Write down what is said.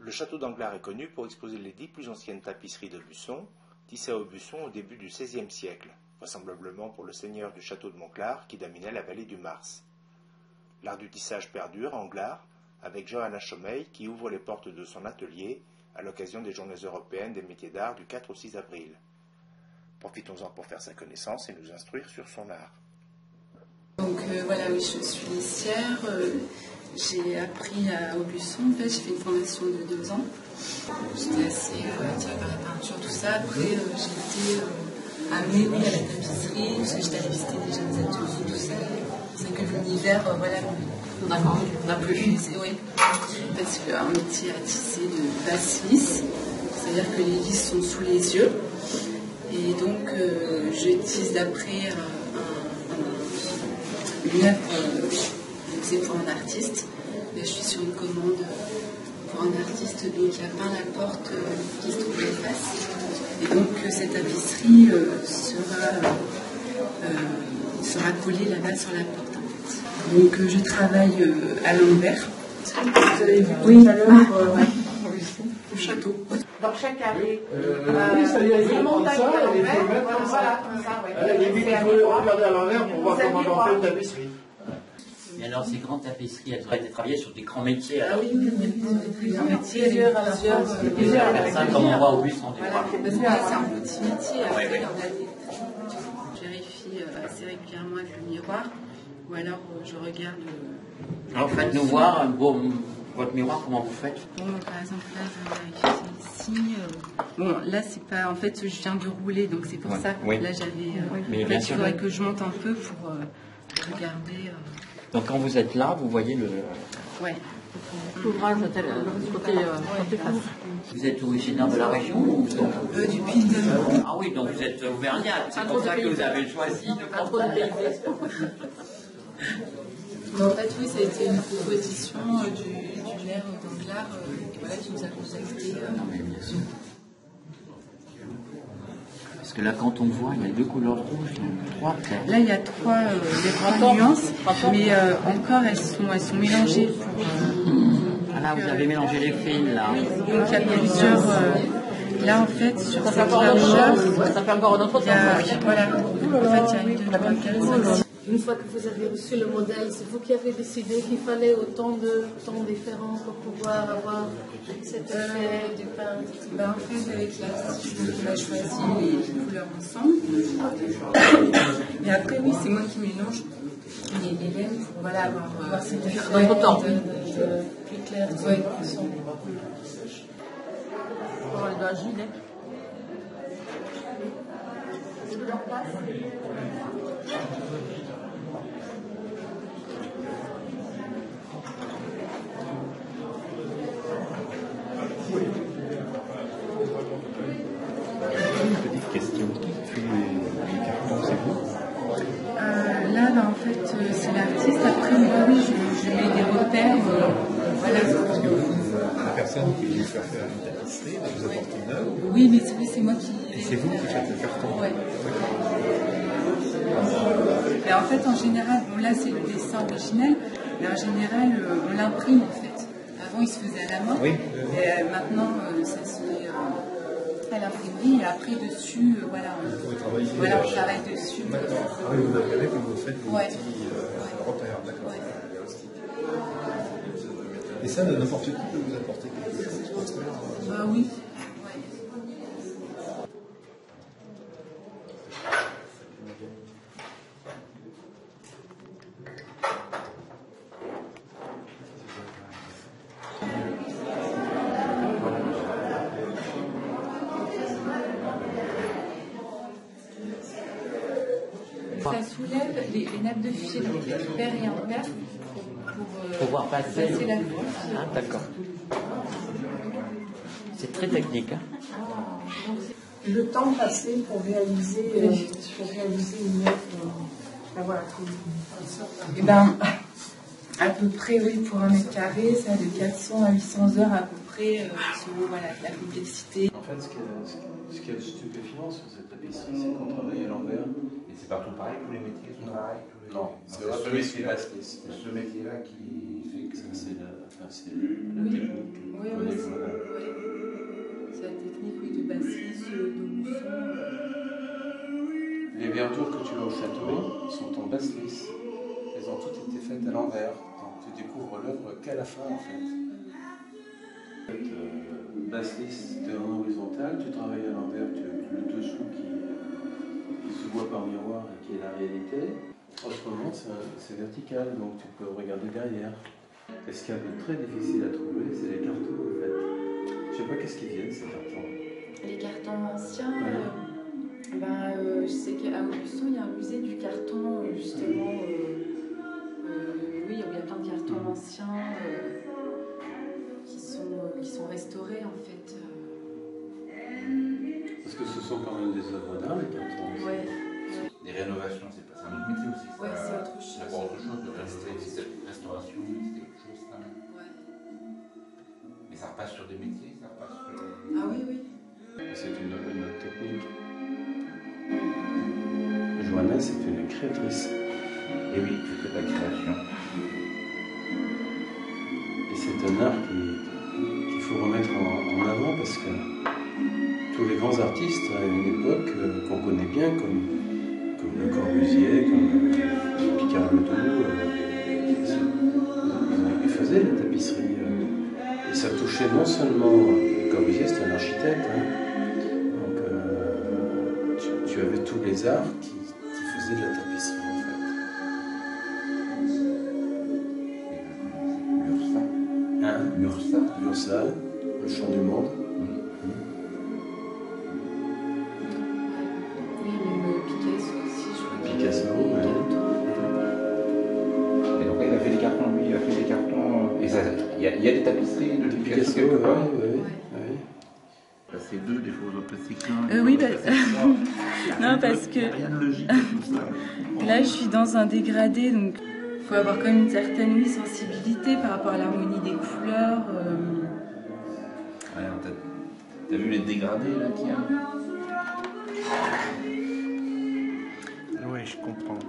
Le château d'Anglars est connu pour exposer les 10 plus anciennes tapisseries d'Aubusson, tissées à Aubusson au début du XVIe siècle, vraisemblablement pour le seigneur du château de Montclar qui dominait la vallée du Mars. L'art du tissage perdure à Anglars, avec Johanna Chomeil qui ouvre les portes de son atelier à l'occasion des Journées européennes des métiers d'art du 4 au 6 avril. Profitons-en pour faire sa connaissance et nous instruire sur son art. Donc voilà, oui, je suis lissière. J'ai appris à Aubusson, en fait, j'ai fait une formation de 2 ans. J'étais assez attirée par la peinture, tout ça. Après, j'ai été amenée à la tapisserie, parce que j'étais allée visiter des jeunes ateliers, tout ça. C'est que l'univers, voilà, on a plus. Oui, parce qu'un métier à tisser de basse vis, c'est-à-dire que les vis sont sous les yeux. Et donc, je tisse d'après une œuvre c'est pour un artiste. Là, je suis sur une commande pour un artiste donc, qui a peint la porte qui se trouve en face. Et donc cette tapisserie sera collée là-bas sur la porte en fait. Donc je travaille à l'envers. Vous avez vu oui, tout à l'heure au château. Dans chaque allée, oui, ça y est, une montagne ça, à et il l'envers, faut mettre comme ça. voilà, comme ça, ouais. Limite, il faut regarder à l'envers pour voir comment on fait une tapisserie. Mais alors, ces grandes tapisseries, elles auraient été travaillées sur des grands métiers. Alors. Ah oui, plusieurs métiers, plusieurs Personne comme on voit au Aubusson. Voilà, parce que là, c'est un petit métier. Après, Ouais. on a je vérifie assez régulièrement avec le miroir, ou alors je regarde. Alors, faites-nous voir votre miroir, comment vous faites. Bon, par exemple, là, je vais vérifier ici. Bon, là, c'est pas. En fait, je viens de rouler, donc c'est pour ça que là, j'avais. Mais bien sûr. Il faudrait que je monte un peu pour regarder. Donc, quand vous êtes là, vous voyez le. Ouais. L'ouvrage côté face. Vous êtes originaire de la région ou... Du Puy-de-Dôme. Ah oui, donc vous êtes auvergnat. C'est pour ça que vous avez choisi de prendre la En fait, oui, ça a été une proposition du maire d'Anglars voilà, qui nous a contactés. Parce que là, quand on voit, il y a 2 couleurs rouges, donc 3 peut-être. Là, il y a 3 nuances, mais encore, elles sont mélangées. Là, vous avez mélangé les fils, là. Donc, il y a plusieurs... là, en fait, sur cette largeur, Ça fait encore un autre il y a... Voilà. En fait, il y a 1, 2, 3, 4, 5, 6. Une fois que vous avez reçu le modèle, c'est vous qui avez décidé qu'il fallait autant de tons différents pour pouvoir avoir cet effet du peintre. Ben, en fait, avec l'artiste, on a choisi les couleurs ensemble. Et après, oui, c'est moi qui mélange les laines pour voilà, avoir cet effet plus clair. Ouais. Pour aller dans un gilet. Petite question. Qui fait les cartons, c'est vous? Là, ben, en fait, c'est l'artiste. Après, moi, oui, je mets des repères. Voilà. Parce que la personne qui lui fait faire une tapisserie, vous apporte une œuvre. Oui, mais c'est moi qui. Et c'est vous qui faites le carton. Ouais. Et en fait, en général, bon, là, c'est le dessin original, mais en général, on l'imprime, en fait. Avant, il se faisait à la main. Oui. Et maintenant, ça se fait à l'imprimerie. Et après, dessus, voilà, on travaille dessus. D'accord. Ah oui, vous avez comme vous faites vos Ouais. petits repères. D'accord. Ouais. Et ça, n'importe qui peut vous apporter quelque chose. Oui. Ça soulève les nappes de fil pair et impair pour pouvoir passer la feuille. Ah, d'accord. C'est très technique. Hein. Le temps passé pour réaliser une œuvre. Voilà. Eh ben, à peu près, oui, pour 1 mètre carré, ça de 400 à 800 heures à peu près, selon voilà, la complexité. En fait, ce qui est stupéfiant sur cette tapisserie, c'est qu'on travaille à l'envers. Et c'est partout pareil, tous les métiers sont pareils. Non, c'est ce métier-là qui fait que c'est la technique. Oui, oui, c'est la technique oui, de basse-lisse, d'Aubusson. Les verdures que tu as au château sont en basse-lisse. Elles ont toutes été faites à l'envers. Donc tu découvres l'œuvre qu'à la fin en fait. Cette basse-lisse, tu es en horizontal, tu travailles à l'envers, tu as le dessous qui se voit par miroir et qui est la réalité. Autrement, c'est vertical, donc tu peux regarder derrière. Et ce qu'il y a de très difficile à trouver, c'est les cartons en fait. Je sais pas qu'est-ce qu'ils viennent ces cartons. Les cartons anciens, je sais qu'à Aubusson, il y a un musée du carton, justement. Oui, il y a plein de cartons anciens qui sont restaurés en fait. Parce que ce sont quand même des œuvres d'art, les cartons. Ouais. Les rénovations, c'est pas un autre métier aussi. Ouais, c'est autre chose. C'est pas autre chose de rénover, c'est restauration, c'est quelque chose quand même. Ouais. Mais ça repasse sur des métiers, ça repasse sur. Ah oui, oui. C'est une autre technique. Johanna, c'est une créatrice. Et oui, tu fais de la création. Et c'est un art qu'il faut remettre en avant parce que tous les grands artistes à une époque qu'on connaît bien, comme Le Corbusier, comme Picard Ledoux, ils faisaient la tapisserie. Et ça touchait non seulement Le Corbusier, c'était un architecte, hein, donc tu avais tous les arts qui faisaient de la tapisserie en fait. Lursal, Le Chant du Monde. Oui, même Picasso aussi, je crois. Picasso, ouais. Et donc il a fait des cartons, lui, il a fait des cartons. Et ça, il y a des tapisseries de Picasso quelque part. Oui. C'est deux des choses au plastique. Oui, non, parce que Rien de logique tout ça. là, je suis dans un dégradé, donc il faut avoir quand même une certaine sensibilité par rapport à l'harmonie des couleurs. Ouais, t'as vu les dégradés là qu'il y a? Oui, je comprends.